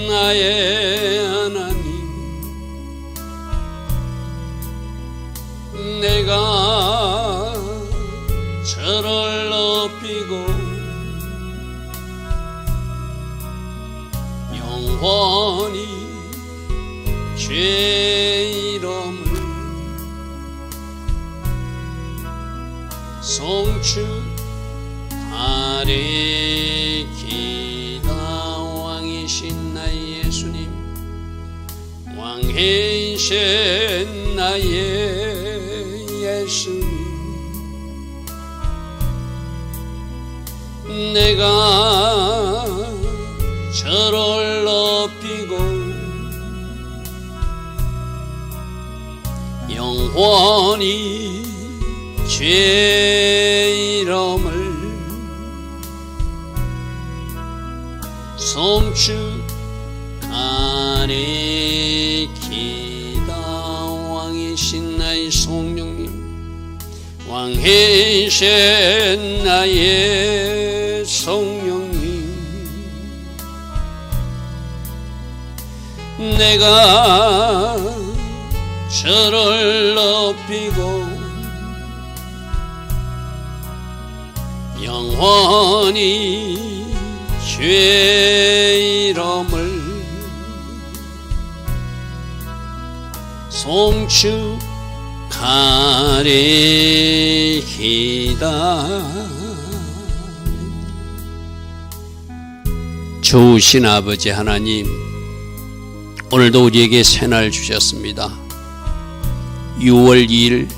나의 하나님, 내가 저를 높이고 영원히 죄 이름을 송축하리이다. 왕이신 나의 예수님, 왕이신 나의 예수님, 내가 저를 높이고 영원히 죄 이름을 송축하리이다. 왕이신 나의 성령님, 왕이신 나의 성령님, 내가 저를 높이고 영원히 죄 이름을 송축하리이다. 좋으신 아버지 하나님, 오늘도 우리에게 새날 주셨습니다. 6월 2일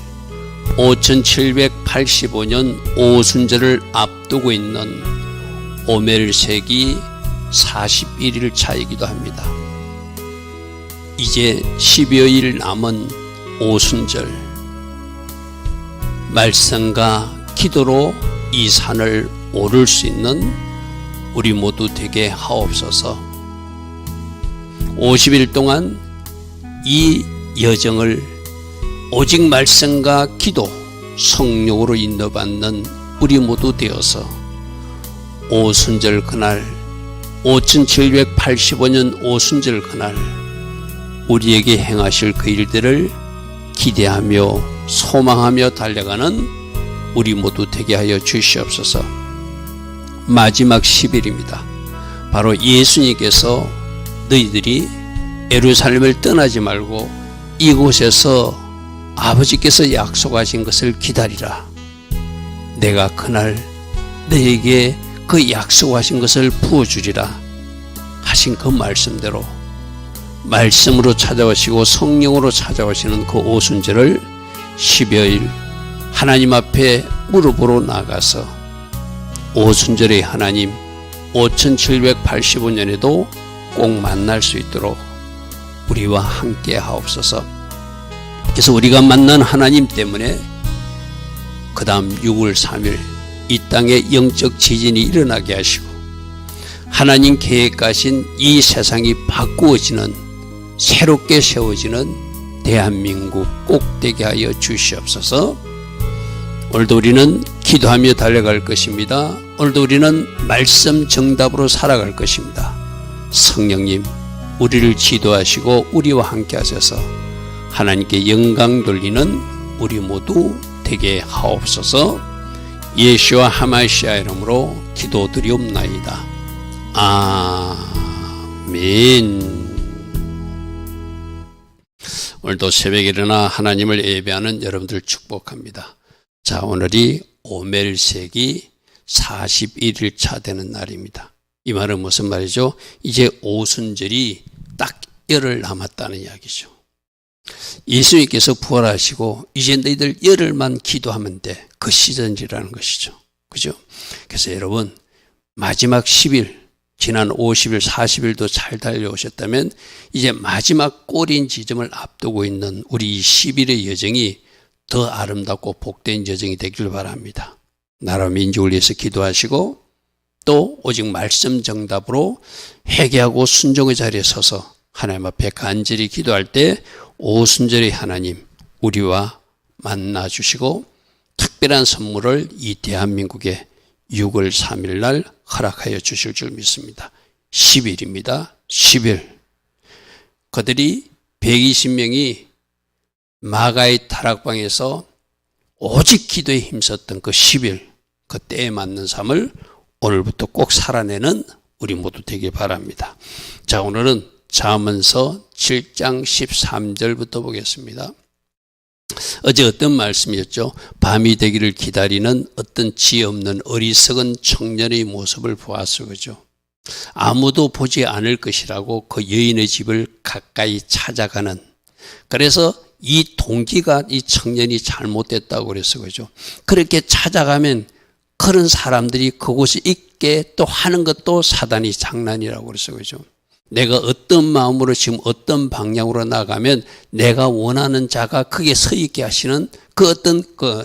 5785년 오순절을 앞두고 있는 오멜세기 41일 차이기도 합니다. 이제 10여일 남은 오순절, 말씀과 기도로 이 산을 오를 수 있는 우리 모두 되게 하옵소서. 50일 동안 이 여정을 오직 말씀과 기도, 성령으로 인도받는 우리 모두 되어서 오순절 그날, 5785년 오순절 그날 우리에게 행하실 그 일들을 기대하며 소망하며 달려가는 우리 모두 되게 하여 주시옵소서. 마지막 10일입니다. 바로 예수님께서 너희들이 예루살렘을 떠나지 말고 이곳에서 아버지께서 약속하신 것을 기다리라. 내가 그날 너에게 그 약속하신 것을 부어주리라 하신 그 말씀대로 말씀으로 찾아오시고 성령으로 찾아오시는 그 오순절을 10여일 하나님 앞에 무릎으로 나가서 오순절의 하나님 5785년에도 꼭 만날 수 있도록 우리와 함께 하옵소서. 그래서 우리가 만난 하나님 때문에 그 다음 6월 3일 이 땅에 영적 지진이 일어나게 하시고 하나님 계획하신 이 세상이 바꾸어지는, 새롭게 세워지는 대한민국 꼭 되게 하여 주시옵소서. 오늘도 우리는 기도하며 달려갈 것입니다. 오늘도 우리는 말씀 정답으로 살아갈 것입니다. 성령님, 우리를 지도하시고 우리와 함께 하셔서 하나님께 영광 돌리는 우리 모두 되게 하옵소서. 예수와 하마시아 이름으로 기도드리옵나이다. 아멘. 오늘도 새벽에 일어나 하나님을 예배하는 여러분들 축복합니다. 자, 오늘이 오멜세기 41일차 되는 날입니다. 이 말은 무슨 말이죠? 이제 오순절이 딱 열흘 남았다는 이야기죠. 예수님께서 부활하시고 이제 너희들 열흘만 기도하면 돼. 그 시즌이라는 것이죠. 그죠? 그래서 여러분, 마지막 10일, 지난 50일, 40일도 잘 달려오셨다면 이제 마지막 꼬린 지점을 앞두고 있는 우리 이 10일의 여정이 더 아름답고 복된 여정이 되길 바랍니다. 나라 민족을 위해서 기도하시고 또 오직 말씀 정답으로 회개하고 순종의 자리에 서서 하나님 앞에 간절히 기도할 때 오순절의 하나님 우리와 만나 주시고 특별한 선물을 이 대한민국에 6월 3일 날 허락하여 주실 줄 믿습니다. 10일입니다. 10일. 그들이 120명이 마가의 다락방에서 오직 기도에 힘썼던 그 10일, 그 때에 맞는 삶을 오늘부터 꼭 살아내는 우리 모두 되길 바랍니다. 자, 오늘은 잠언서 7장 13절부터 보겠습니다. 어제 어떤 말씀이었죠? 밤이 되기를 기다리는 어떤 지혜 없는 어리석은 청년의 모습을 보았어, 그죠? 아무도 보지 않을 것이라고 그 여인의 집을 가까이 찾아가는, 그래서 이 동기가 이 청년이 잘못됐다고 그랬어, 그죠? 그렇게 찾아가면 그런 사람들이 그곳에 있게 또 하는 것도 사단이 장난이라고 그랬어, 그죠? 내가 어떤 마음으로 지금 어떤 방향으로 나가면 내가 원하는 자가 크게 서 있게 하시는 그 어떤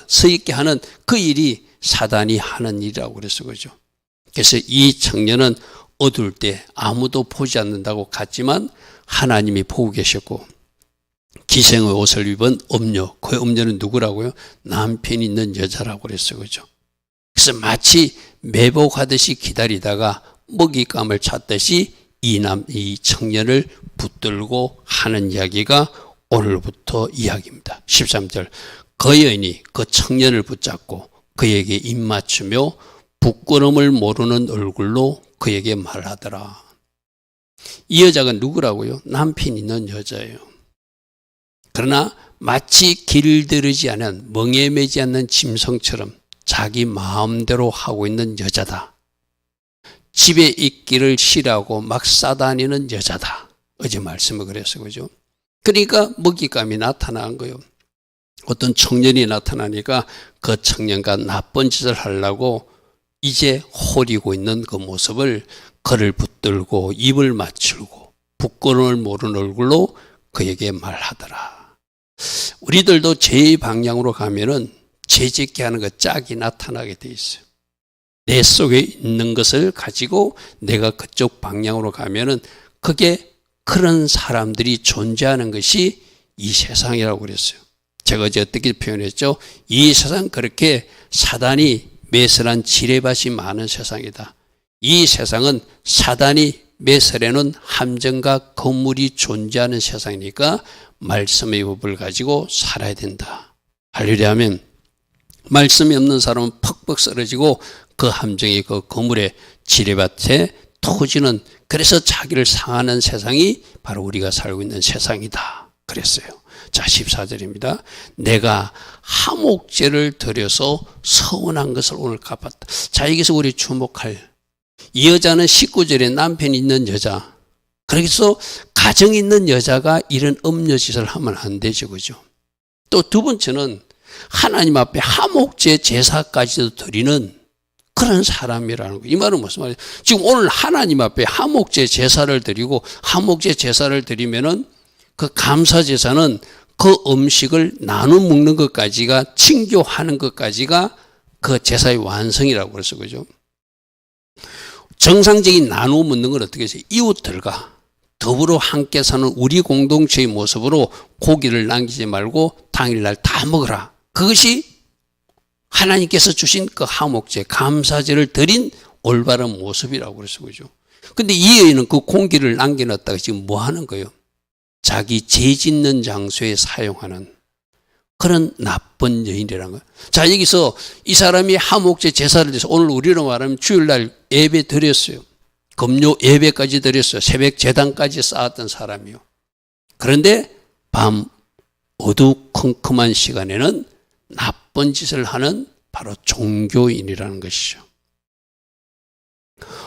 서 있게 하는 그 일이 사단이 하는 일이라고 그랬어, 그죠? 그래서 이 청년은 어두울 때 아무도 보지 않는다고 갔지만 하나님이 보고 계셨고, 기생의 옷을 입은 음녀, 그 음녀는 누구라고요? 남편이 있는 여자라고 그랬어요, 그죠? 그래서 마치 매복하듯이 기다리다가 먹잇감을 찾듯이 이 청년을 붙들고 하는 이야기가 오늘부터 이야기입니다. 13절. 그 여인이 그 청년을 붙잡고 그에게 입맞추며 부끄러움을 모르는 얼굴로 그에게 말하더라. 이 여자가 누구라고요? 남편 있는 여자예요. 그러나 마치 길들이지 않은 멍에매지 않는 짐승처럼 자기 마음대로 하고 있는 여자다. 집에 있기를 싫어하고 막 싸다니는 여자다. 어제 말씀을 그랬어요, 그죠? 그러니까 먹잇감이 나타난 거예요. 어떤 청년이 나타나니까 그 청년과 나쁜 짓을 하려고 이제 호리고 있는 그 모습을 그를 붙들고 입을 맞추고 부끄러움을 모르는 얼굴로 그에게 말하더라. 우리들도 제 방향으로 가면은 죄짓게 하는 그 짝이 나타나게 돼 있어요. 내 속에 있는 것을 가지고 내가 그쪽 방향으로 가면은 그게 그런 사람들이 존재하는 것이 이 세상이라고 그랬어요. 제가 어제 어떻게 표현했죠? 이 세상 그렇게 사단이 매설한 지뢰밭이 많은 세상이다. 이 세상은 사단이 매설해놓은 함정과 건물이 존재하는 세상이니까 말씀의 법을 가지고 살아야 된다. 할렐루야 하면 말씀이 없는 사람은 퍽퍽 쓰러지고 그 함정이 그 건물의 지뢰밭에 터지는, 그래서 자기를 상하는 세상이 바로 우리가 살고 있는 세상이다 그랬어요. 자, 14절입니다. 내가 하목제를 드려서 서운한 것을 오늘 갚았다. 자, 여기서 우리 주목할, 이 여자는 19절에 남편이 있는 여자, 그래서 가정이 있는 여자가 이런 음녀짓을 하면 안 되죠, 그죠? 또 두 번째는 하나님 앞에 하목제 제사까지도 드리는 그런 사람이라는 거예요. 이 말은 무슨 말이에요? 지금 오늘 하나님 앞에 하목제 제사를 드리고, 하목제 제사를 드리면은 그 감사 제사는 그 음식을 나눠 먹는 것까지가, 친교하는 것까지가 그 제사의 완성이라고 그래서, 그죠? 정상적인 나눠 먹는 건 어떻게 해서 이웃들과 더불어 함께 사는 우리 공동체의 모습으로 고기를 남기지 말고 당일날 다 먹어라. 그것이 하나님께서 주신 그 하목제, 감사제를 드린 올바른 모습이라고 그래서, 그죠? 근데 이 여인은 그 공기를 남겨놨다가 지금 뭐 하는 거예요? 자기 죄 짓는 장소에 사용하는 그런 나쁜 여인이라는 거예요. 자, 여기서 이 사람이 하목제 제사를 드려서 오늘 우리로 말하면 주일날 예배 드렸어요. 금요 예배까지 드렸어요. 새벽 제단까지 쌓았던 사람이요. 그런데 밤 어두컴컴한 시간에는 나쁜 짓을 하는 바로 종교인이라는 것이죠.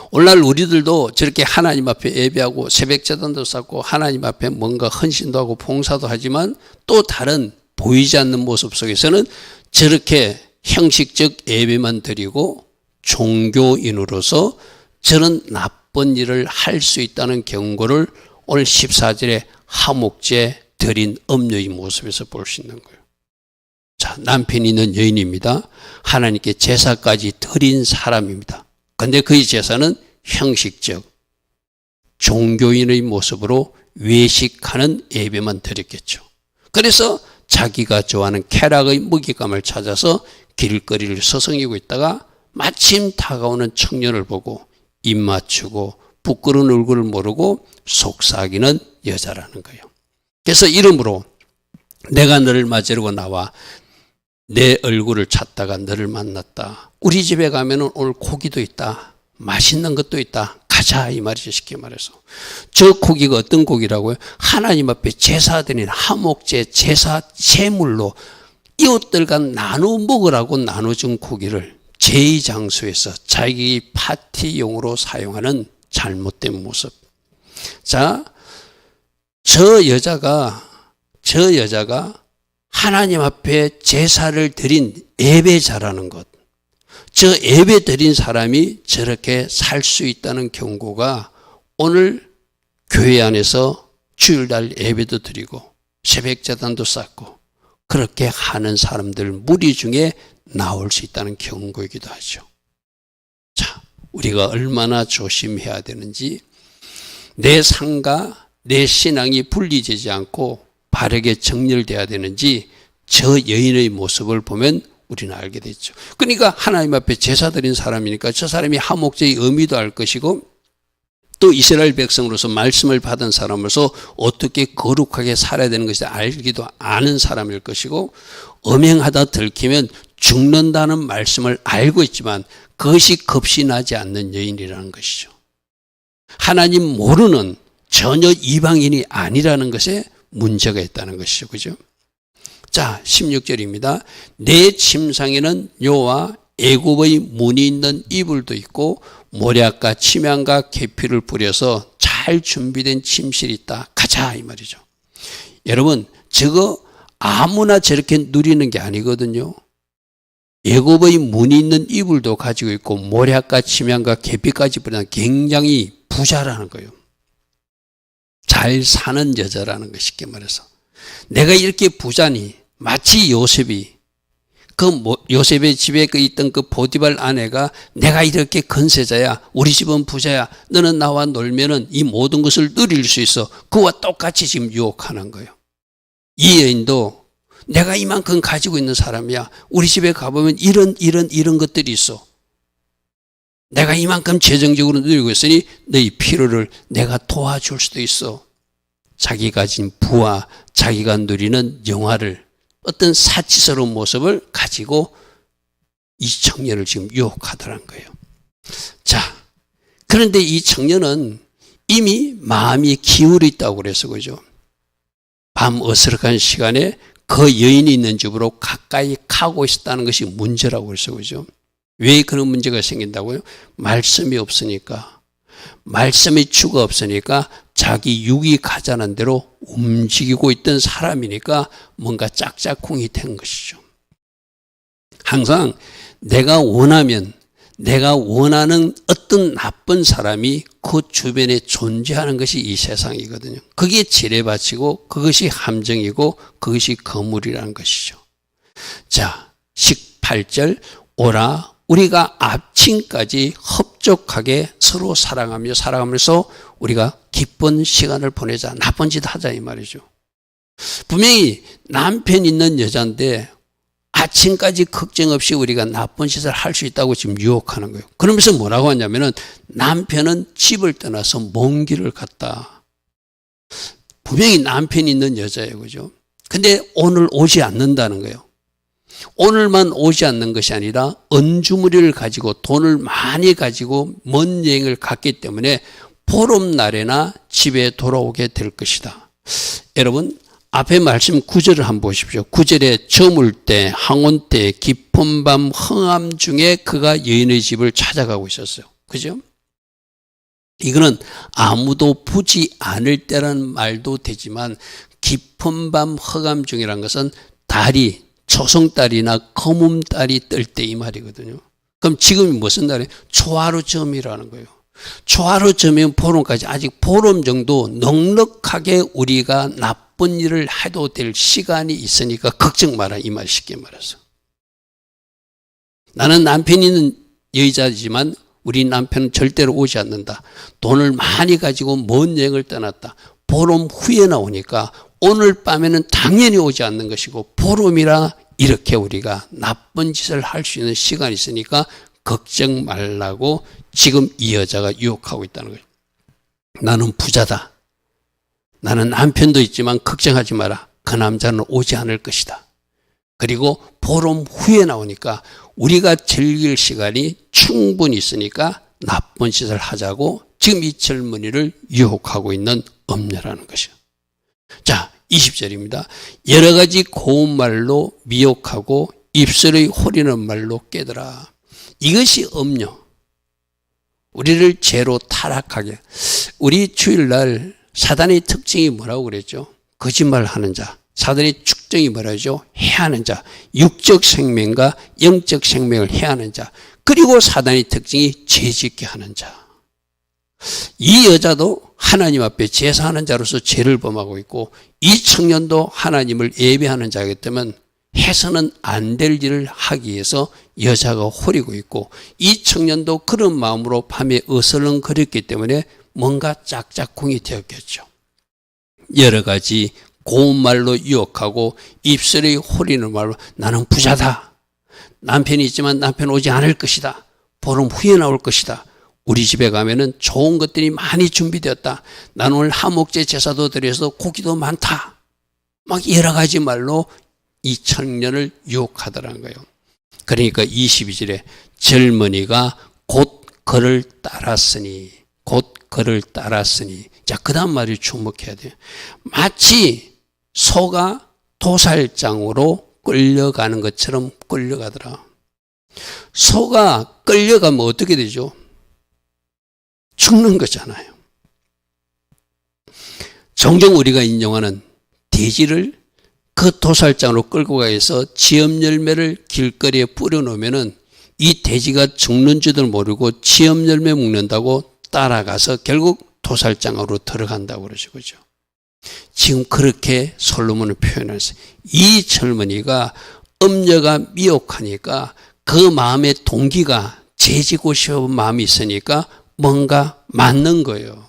오늘날 우리들도 저렇게 하나님 앞에 예배하고 새벽 제단도 쌓고 하나님 앞에 뭔가 헌신도 하고 봉사도 하지만 또 다른 보이지 않는 모습 속에서는 저렇게 형식적 예배만 드리고 종교인으로서 저런 나쁜 일을 할 수 있다는 경고를 오늘 14절에 하목제 드린 음녀의 모습에서 볼 수 있는 거예요. 자, 남편이 있는 여인입니다. 하나님께 제사까지 드린 사람입니다. 그런데 그의 제사는 형식적 종교인의 모습으로 외식하는 예배만 드렸겠죠. 그래서 자기가 좋아하는 쾌락의 먹잇감을 찾아서 길거리를 서성이고 있다가 마침 다가오는 청년을 보고 입 맞추고 부끄러운 얼굴을 모르고 속삭이는 여자라는 거예요. 그래서 이러므로 내가 너를 맞으려고 나와 내 얼굴을 찾다가 너를 만났다. 우리 집에 가면은 오늘 고기도 있다. 맛있는 것도 있다. 가자 이 말이죠. 쉽게 말해서. 저 고기가 어떤 고기라고요? 하나님 앞에 제사드린 화목제 제사 제물로 이웃들과 나눠 먹으라고 나눠준 고기를 제2장소에서 자기 파티용으로 사용하는 잘못된 모습. 자, 저 여자가 하나님 앞에 제사를 드린 예배자라는 것. 저 예배 드린 사람이 저렇게 살 수 있다는 경고가 오늘 교회 안에서 주일날 예배도 드리고 새벽제단도 쌓고 그렇게 하는 사람들 무리 중에 나올 수 있다는 경고이기도 하죠. 자, 우리가 얼마나 조심해야 되는지 내 삶과 내 신앙이 분리되지 않고 바르게 정렬돼야 되는지 저 여인의 모습을 보면 우리는 알게 됐죠. 그러니까 하나님 앞에 제사 드린 사람이니까 저 사람이 화목제의 의미도 알 것이고 또 이스라엘 백성으로서 말씀을 받은 사람으로서 어떻게 거룩하게 살아야 되는 것이 알기도 아는 사람일 것이고 엄행하다 들키면 죽는다는 말씀을 알고 있지만 그것이 겁이 나지 않는 여인이라는 것이죠. 하나님 모르는 전혀 이방인이 아니라는 것에 문제가 있다는 것이죠. 그죠? 자, 16절입니다. 내 침상에는 묘와 애굽의 무늬 있는 이불도 있고 모략과 침향과 계피를 뿌려서 잘 준비된 침실이 있다. 가자 이 말이죠. 여러분 저거 아무나 저렇게 누리는 게 아니거든요. 애굽의 무늬 있는 이불도 가지고 있고 모략과 침향과 계피까지 뿌리는 굉장히 부자라는 거예요. 잘 사는 여자라는 거 쉽게 말해서. 내가 이렇게 부자니 마치 요셉이 요셉의 집에 있던 그 보디발 아내가 내가 이렇게 건세자야 우리 집은 부자야 너는 나와 놀면은 이 모든 것을 누릴 수 있어. 그와 똑같이 지금 유혹하는 거예요. 이 여인도 내가 이만큼 가지고 있는 사람이야. 우리 집에 가보면 이런 것들이 있어. 내가 이만큼 재정적으로 누리고 있으니 너희 필요를 내가 도와줄 수도 있어. 자기가 가진 부와 자기가 누리는 영화를 어떤 사치스러운 모습을 가지고 이 청년을 지금 유혹하더란 거예요. 자, 그런데 이 청년은 이미 마음이 기울어 있다고 그래서 그죠. 밤 어스럭한 시간에 그 여인이 있는 집으로 가까이 가고 있었다는 것이 문제라고 그래서 그죠. 왜 그런 문제가 생긴다고요? 말씀이 없으니까. 말씀의 주가 없으니까 자기 육이 가자는 대로 움직이고 있던 사람이니까 뭔가 짝짝꿍이 된 것이죠. 항상 내가 원하면 내가 원하는 어떤 나쁜 사람이 그 주변에 존재하는 것이 이 세상이거든요. 그게 지뢰밭이고 그것이 함정이고 그것이 거물이라는 것이죠. 자, 18절 오라 우리가 앞층까지 흡족하게 서로 사랑하면서 우리가 기쁜 시간을 보내자. 나쁜 짓 하자 이 말이죠. 분명히 남편 있는 여자인데 아침까지 걱정 없이 우리가 나쁜 짓을 할 수 있다고 지금 유혹하는 거예요. 그러면서 뭐라고 하냐면은 남편은 집을 떠나서 먼 길을 갔다. 분명히 남편이 있는 여자예요. 그죠? 근데 오늘 오지 않는다는 거예요. 오늘만 오지 않는 것이 아니라 은주머리를 가지고 돈을 많이 가지고 먼 여행을 갔기 때문에 보름날에나 집에 돌아오게 될 것이다. 여러분 앞에 말씀 9절을 한번 보십시오. 9절에 저물 때 항온 때 깊은 밤 흥암 중에 그가 여인의 집을 찾아가고 있었어요. 그죠? 이거는 아무도 보지 않을 때라는 말도 되지만 깊은 밤 흥암 중이라는 것은 달이 초승달이나 거문달이 뜰 때 이 말이거든요. 그럼 지금이 무슨 날이에요? 초하루점이라는 거예요. 초하루점이면 보름까지 아직 보름 정도 넉넉하게 우리가 나쁜 일을 해도 될 시간이 있으니까 걱정 마라 이 말 쉽게 말해서. 나는 남편이 있는 여자지만 우리 남편은 절대로 오지 않는다. 돈을 많이 가지고 먼 여행을 떠났다. 보름 후에 나오니까 오늘 밤에는 당연히 오지 않는 것이고 보름이라 이렇게 우리가 나쁜 짓을 할 수 있는 시간이 있으니까 걱정 말라고 지금 이 여자가 유혹하고 있다는 거예요. 나는 부자다. 나는 남편도 있지만 걱정하지 마라. 그 남자는 오지 않을 것이다. 그리고 보름 후에 나오니까 우리가 즐길 시간이 충분히 있으니까 나쁜 짓을 하자고 지금 이 젊은이를 유혹하고 있는 음녀라는 것이요. 자, 20절입니다. 여러 가지 고운 말로 미혹하고 입술의 호리는 말로 깨더라. 이것이 음녀. 우리를 죄로 타락하게. 우리 주일날 사단의 특징이 뭐라고 그랬죠? 거짓말하는 자. 사단의 축정이 뭐라죠? 해하는 자. 육적 생명과 영적 생명을 해하는 자. 그리고 사단의 특징이 죄짓게 하는 자. 이 여자도 하나님 앞에 제사하는 자로서 죄를 범하고 있고 이 청년도 하나님을 예배하는 자이기 때문에 해서는 안 될 일을 하기 위해서 여자가 호리고 있고 이 청년도 그런 마음으로 밤에 어슬렁거렸기 때문에 뭔가 짝짝꿍이 되었겠죠. 여러 가지 고운 말로 유혹하고 입술의 호리는 말로 나는 부자다. 남편이 있지만 남편 오지 않을 것이다. 보름 후에 나올 것이다. 우리 집에 가면은 좋은 것들이 많이 준비되었다. 나는 오늘 하목제 제사도 드려서 고기도 많다. 막 여러 가지 말로 이 청년을 유혹하더라는 거예요. 그러니까 22절에 젊은이가 곧 그를 따랐으니 자, 그 다음 말이 주목해야 돼요. 마치 소가 도살장으로 끌려가는 것처럼 끌려가더라. 소가 끌려가면 어떻게 되죠? 죽는 거잖아요. 종종 우리가 인용하는 돼지를 그 도살장으로 끌고 가서 지엽 열매를 길거리에 뿌려놓으면은 이 돼지가 죽는 줄도 모르고 지엽 열매 먹는다고 따라가서 결국 도살장으로 들어간다고 그러죠. 그죠? 지금 그렇게 솔로몬을 표현했어요. 이 젊은이가 음녀가 미혹하니까 그 마음의 동기가 죄지고 싶은 마음이 있으니까 뭔가 맞는 거예요.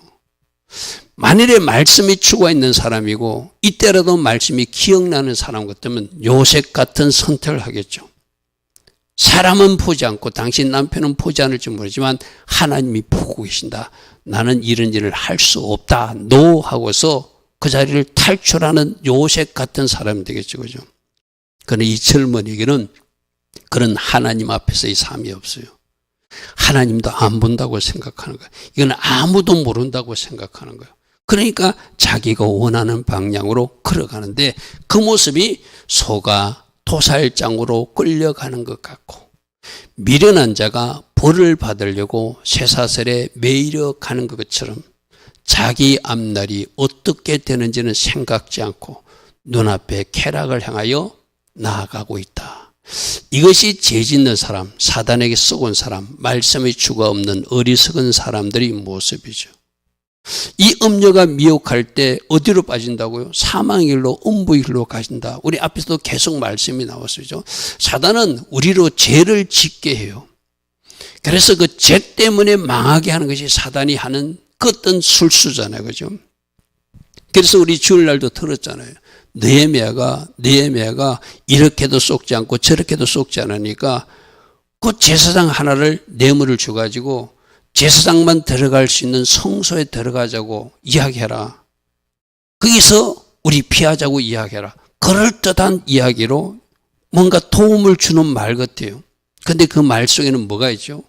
만일에 말씀이 죽어 있는 사람이고 이때라도 말씀이 기억나는 사람 같으면 요셉 같은 선택을 하겠죠. 사람은 보지 않고 당신 남편은 보지 않을지 모르지만 하나님이 보고 계신다. 나는 이런 일을 할 수 없다. 노 하고서 그 자리를 탈출하는 요셉 같은 사람이 되겠죠. 그죠? 그러나 이 젊은이에게는 그런 하나님 앞에서의 삶이 없어요. 하나님도 안 본다고 생각하는 거예요. 이건 아무도 모른다고 생각하는 거예요. 그러니까 자기가 원하는 방향으로 걸어가는데 그 모습이 소가 도살장으로 끌려가는 것 같고 미련한 자가 벌을 받으려고 쇠사슬에 매이려 가는 것처럼 자기 앞날이 어떻게 되는지는 생각지 않고 눈앞에 쾌락을 향하여 나아가고 있다. 이것이 죄짓는 사람, 사단에게 썩은 사람, 말씀의 주가 없는 어리석은 사람들의 모습이죠. 이 음녀가 미혹할 때 어디로 빠진다고요? 사망의 길로, 음부의 길로 가신다. 우리 앞에서도 계속 말씀이 나왔어요. 사단은 우리로 죄를 짓게 해요. 그래서 그 죄 때문에 망하게 하는 것이 사단이 하는 그 어떤 술수잖아요. 그죠? 그래서 우리 주일날도 들었잖아요. 느헤미야가 이렇게도 속지 않고 저렇게도 속지 않으니까 그 제사장 하나를 뇌물을 줘가지고 제사장만 들어갈 수 있는 성소에 들어가자고 이야기해라. 거기서 우리 피하자고 이야기해라. 그럴듯한 이야기로 뭔가 도움을 주는 말 같아요. 그런데 그 말 속에는 뭐가 있죠?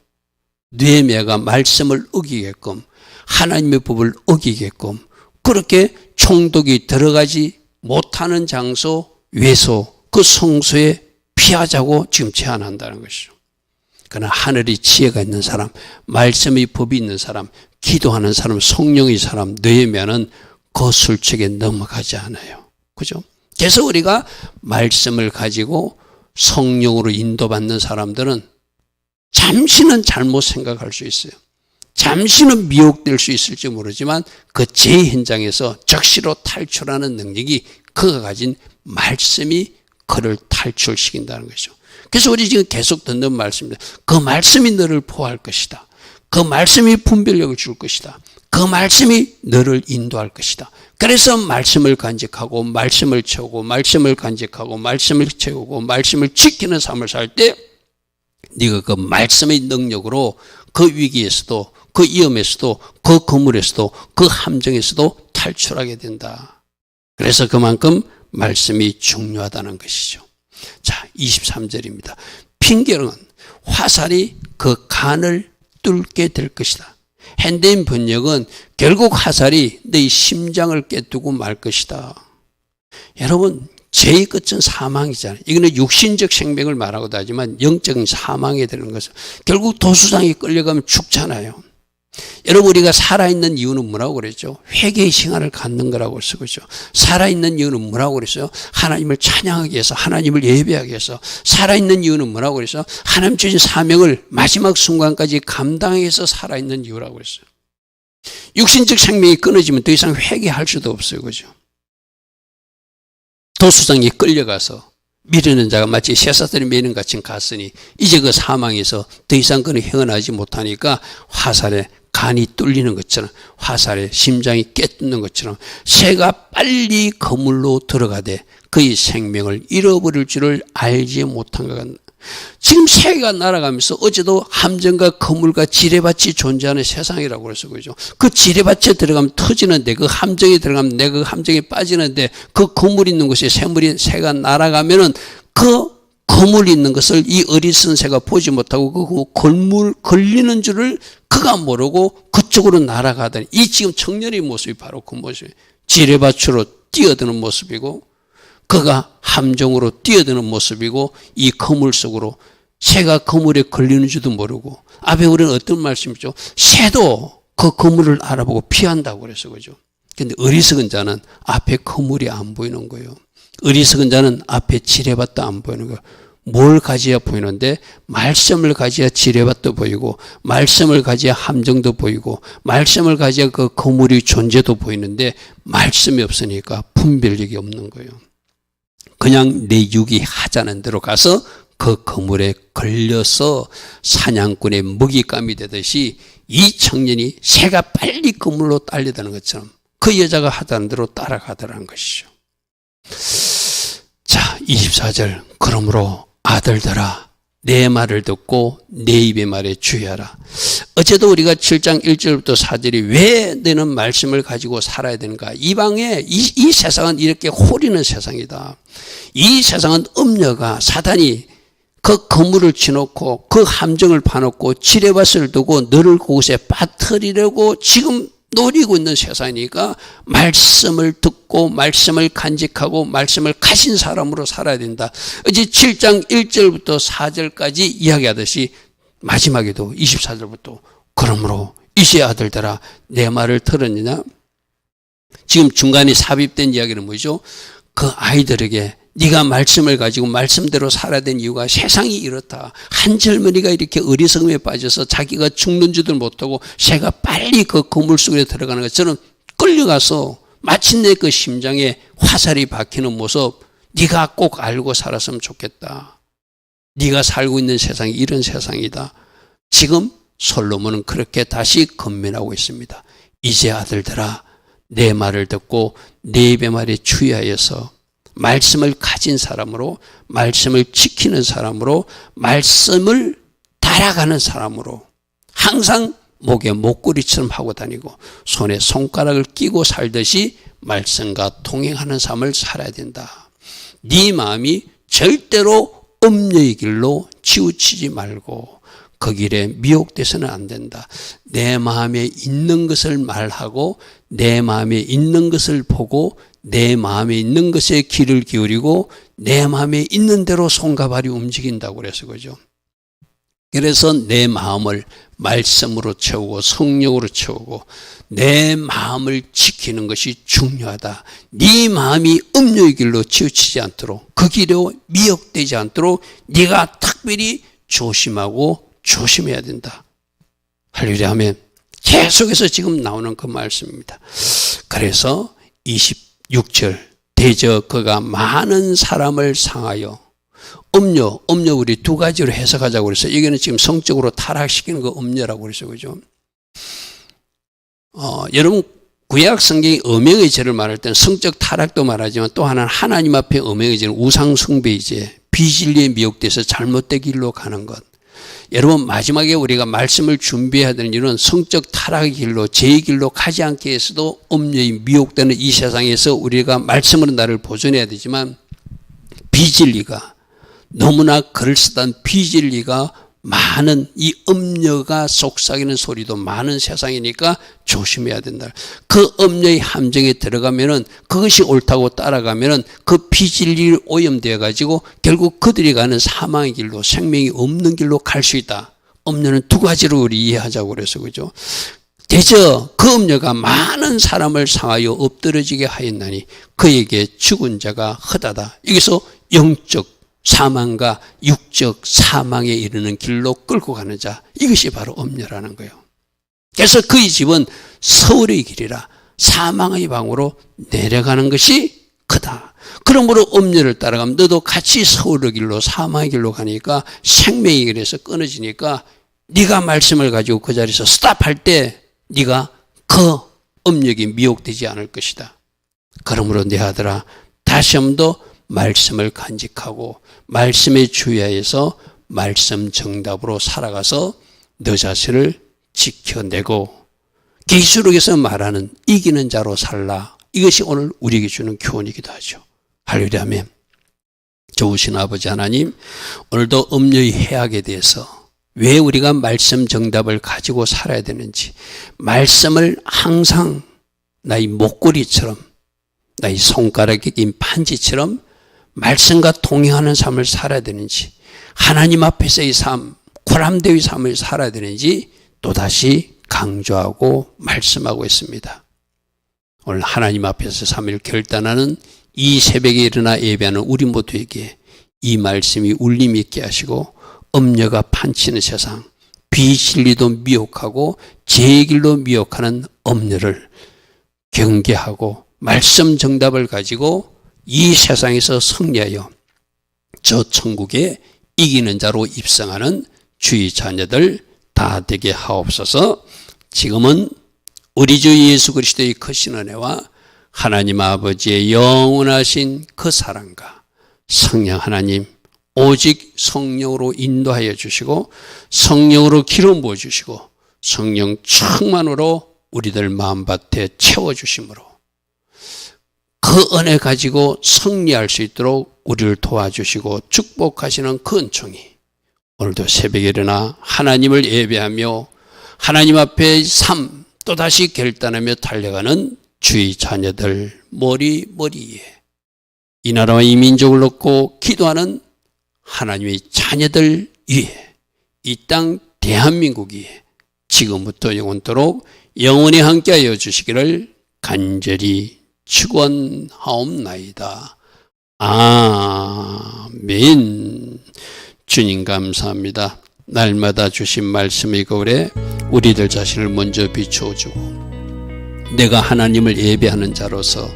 느헤미야가 말씀을 어기게끔 하나님의 법을 어기게끔 그렇게 총독이 들어가지 못하는 장소 외소 그 성소에 피하자고 지금 제안한다는 것이죠. 그러나 하늘의 지혜가 있는 사람, 말씀의 법이 있는 사람, 기도하는 사람, 성령의 사람, 느헤미야는 그 술책에 넘어가지 않아요. 그죠? 그래서 우리가 말씀을 가지고 성령으로 인도받는 사람들은 잠시는 잘못 생각할 수 있어요. 잠시는 미혹될 수 있을지 모르지만 그 제 현장에서 적시로 탈출하는 능력이 그가 가진 말씀이 그를 탈출시킨다는 것이죠. 그래서 우리 지금 계속 듣는 말씀입니다. 그 말씀이 너를 보호할 것이다. 그 말씀이 분별력을 줄 것이다. 그 말씀이 너를 인도할 것이다. 그래서 말씀을 간직하고 말씀을 채우고 말씀을 간직하고 말씀을 채우고 말씀을 지키는 삶을 살 때 네가 그 말씀의 능력으로 그 위기에서도 그 위험에서도, 그 거물에서도, 그 함정에서도 탈출하게 된다. 그래서 그만큼 말씀이 중요하다는 것이죠. 자, 23절입니다. 핑계는 화살이 그 간을 뚫게 될 것이다. 현대인 번역은 결국 화살이 너희 심장을 꿰뚫고 말 것이다. 여러분, 죄의 끝은 사망이잖아요. 이거는 육신적 생명을 말하고도 하지만 영적인 사망에 되는 것은 결국 도수장에 끌려가면 죽잖아요. 여러분, 우리가 살아있는 이유는 뭐라고 그랬죠? 회개의 시간을 갖는 거라고 쓰고죠. 살아있는 이유는 뭐라고 그랬어요? 하나님을 찬양하기 위해서, 하나님을 예배하기 위해서. 살아있는 이유는 뭐라고 그랬어요? 하나님 주신 사명을 마지막 순간까지 감당하기 위해서 살아있는 이유라고 그랬어요. 육신적 생명이 끊어지면 더 이상 회개할 수도 없어요. 그죠? 도수장에 끌려가서 미르는 자가 마치 쇠사슬이 매는 같이 갔으니 이제 그 사망에서 더 이상 그는 헤어나지 못하니까 화살에 간이 뚫리는 것처럼, 화살에 심장이 깨뚫는 것처럼 새가 빨리 그물로 들어가되 그의 생명을 잃어버릴 줄을 알지 못한 것 같다. 지금 새가 날아가면서 어제도 함정과 그물과 지뢰밭이 존재하는 세상이라고 그래서 그죠. 그 지뢰밭에 들어가면 터지는데, 그 함정에 들어가면 내가 그 함정에 빠지는데, 그 그물 있는 곳에 새가 날아가면은 그 그물 있는 것을 이 어리석은 새가 보지 못하고 그 그물 걸리는 줄을 그가 모르고 그쪽으로 날아가더니, 이 지금 청년의 모습이 바로 그 모습이에요. 지뢰밭으로 뛰어드는 모습이고, 그가 함정으로 뛰어드는 모습이고, 이 그물 속으로 새가 그물에 걸리는 줄도 모르고. 앞에 우리는 어떤 말씀이죠? 새도 그 그물을 알아보고 피한다고 그래서 그죠. 근데 어리석은 자는 앞에 그물이 안 보이는 거예요. 어리석은 자는 앞에 지뢰밭도 안 보이는 거예요. 뭘 가져야 보이는데, 말씀을 가져야 지뢰밭도 보이고, 말씀을 가져야 함정도 보이고, 말씀을 가져야 그 그물의 존재도 보이는데, 말씀이 없으니까 분별력이 없는 거예요. 그냥 내 육이 하자는 대로 가서 그 그물에 걸려서 사냥꾼의 먹잇감이 되듯이 이 청년이 새가 빨리 그물로 딸려드는 것처럼 그 여자가 하자는 대로 따라가더라는 것이죠. 자, 24절. 그러므로 아들들아, 내 말을 듣고 내 입의 말에 주의하라. 어제도 우리가 7장 1절부터 4절이 왜 너는 말씀을 가지고 살아야 되는가? 이 세상은 이렇게 호리는 세상이다. 이 세상은 음녀가, 사단이 그 그물을 치놓고 그 함정을 파놓고 지뢰밭을 두고 너를 그곳에 빠뜨리려고 지금 노리고 있는 세상이니까 말씀을 듣고 말씀을 간직하고 말씀을 가진 사람으로 살아야 된다. 어제 7장 1절부터 4절까지 이야기하듯이 마지막에도 24절부터 그러므로 이제 아들들아 내 말을 들었느냐? 지금 중간에 삽입된 이야기는 뭐죠? 그 아이들에게 네가 말씀을 가지고 말씀대로 살아야 되는 이유가 세상이 이렇다. 한 젊은이가 이렇게 어리석음에 빠져서 자기가 죽는 줄도 못하고 새가 빨리 그 그물 속에 들어가는 것처럼 끌려가서 마침내 그 심장에 화살이 박히는 모습 네가 꼭 알고 살았으면 좋겠다. 네가 살고 있는 세상이 이런 세상이다. 지금 솔로몬은 그렇게 다시 권면하고 있습니다. 이제 아들들아 내 말을 듣고 내 입의 말에 주의하여서 말씀을 가진 사람으로, 말씀을 지키는 사람으로, 말씀을 따라가는 사람으로 항상 목에 목걸이처럼 하고 다니고 손에 손가락을 끼고 살듯이 말씀과 동행하는 삶을 살아야 된다. 네 마음이 절대로 음녀의 길로 치우치지 말고 그 길에 미혹돼서는 안 된다. 내 마음에 있는 것을 말하고 내 마음에 있는 것을 보고 내 마음에 있는 것에 귀를 기울이고 내 마음에 있는 대로 손과 발이 움직인다고 그래서 그죠. 그래서 내 마음을 말씀으로 채우고 성령으로 채우고 내 마음을 지키는 것이 중요하다. 네 마음이 음료의 길로 치우치지 않도록 그 길로 미혹되지 않도록 네가 특별히 조심하고 조심해야 된다. 할렐루야 하면 계속해서 지금 나오는 그 말씀입니다. 그래서 26절 대저 그가 많은 사람을 상하여 음녀 우리 두 가지로 해석하자고 그래서 이거는 지금 성적으로 타락시키는 거 음녀라고 그래서 그죠. 여러분 구약 성경이 음행의 죄를 말할 때는 성적 타락도 말하지만 또 하나는 하나님 앞에 음행의 죄는 우상 숭배의 죄, 비진리에 미혹돼서 잘못된 길로 가는 것. 여러분 마지막에 우리가 말씀을 준비해야 되는 일은 성적 타락의 길로 죄의 길로 가지 않게 해서도 음녀의 미혹되는 이 세상에서 우리가 말씀으로 나를 보존해야 되지만 비진리가 너무나 그럴싸한 비진리가 많은 이 음녀가 속삭이는 소리도 많은 세상이니까 조심해야 된다. 그 음녀의 함정에 들어가면은 그것이 옳다고 따라가면은 그 비진리를 오염되어 가지고 결국 그들이 가는 사망의 길로 생명이 없는 길로 갈 수 있다. 음녀는 두 가지로 우리 이해하자고 그래서 그죠. 대저 그 음녀가 많은 사람을 상하여 엎드러지게 하였나니 그에게 죽은 자가 헛하다. 여기서 영적 사망과 육적 사망에 이르는 길로 끌고 가는 자, 이것이 바로 음녀라는 거예요. 그래서 그의 집은 서울의 길이라 사망의 방으로 내려가는 것이 크다. 그러므로 음녀를 따라가면 너도 같이 서울의 길로 사망의 길로 가니까 생명의 길에서 끊어지니까 네가 말씀을 가지고 그 자리에서 스탑할 때 네가 그 음욕이 미혹되지 않을 것이다. 그러므로 내 아들아 다시 한 번 더 말씀을 간직하고 말씀에 주의하여서 말씀 정답으로 살아가서 너 자신을 지켜내고 계시록에서 말하는 이기는 자로 살라. 이것이 오늘 우리에게 주는 교훈이기도 하죠. 할렐루야 아멘. 좋으신 아버지 하나님, 오늘도 음녀의 해악에 대해서 왜 우리가 말씀 정답을 가지고 살아야 되는지, 말씀을 항상 나의 목걸이처럼 나의 손가락에 낀 반지처럼 말씀과 동행하는 삶을 살아야 되는지, 하나님 앞에서의 삶, 고람되의 삶을 살아야 되는지 또다시 강조하고 말씀하고 있습니다. 오늘 하나님 앞에서 삶을 결단하는 이 새벽에 일어나 예배하는 우리 모두에게 이 말씀이 울림 있게 하시고 음녀가 판치는 세상, 비진리도 미혹하고 죄의 길로 미혹하는 음녀를 경계하고 말씀 정답을 가지고 이 세상에서 승리하여 저 천국에 이기는 자로 입성하는 주의 자녀들 다 되게 하옵소서. 지금은 우리 주 예수 그리스도의 크신 은혜와 하나님 아버지의 영원하신 그 사랑과 성령 하나님 오직 성령으로 인도하여 주시고 성령으로 기름 부어 주시고 성령 충만으로 우리들 마음밭에 채워주심으로 그 은혜 가지고 승리할 수 있도록 우리를 도와주시고 축복하시는 그 은총이 오늘도 새벽에 일어나 하나님을 예배하며 하나님 앞에 삶 또다시 결단하며 달려가는 주의 자녀들 머리에 이 나라와 이 민족을 놓고 기도하는 하나님의 자녀들 위에 이 땅 대한민국 위에 지금부터 영원토록 영원히 함께하여 주시기를 간절히 축원하옵나이다. 아멘. 주님 감사합니다. 날마다 주신 말씀의 거울에 우리들 자신을 먼저 비추어주고 내가 하나님을 예배하는 자로서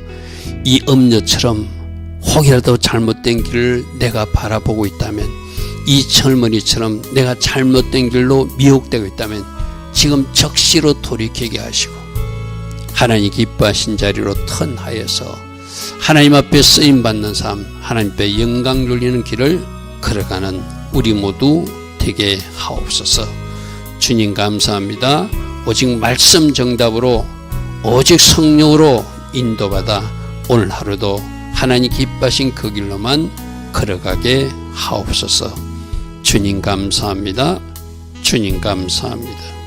이 음녀처럼 혹이라도 잘못된 길을 내가 바라보고 있다면, 이 젊은이처럼 내가 잘못된 길로 미혹되고 있다면 지금 적시로 돌이키게 하시고 하나님 기뻐하신 자리로 턴하여서 하나님 앞에 쓰임받는 삶, 하나님 앞에 영광 돌리는 길을 걸어가는 우리 모두 되게 하옵소서. 주님 감사합니다. 오직 말씀 정답으로 오직 성령으로 인도받아 오늘 하루도 하나님 기뻐하신 그 길로만 걸어가게 하옵소서. 주님 감사합니다. 주님 감사합니다.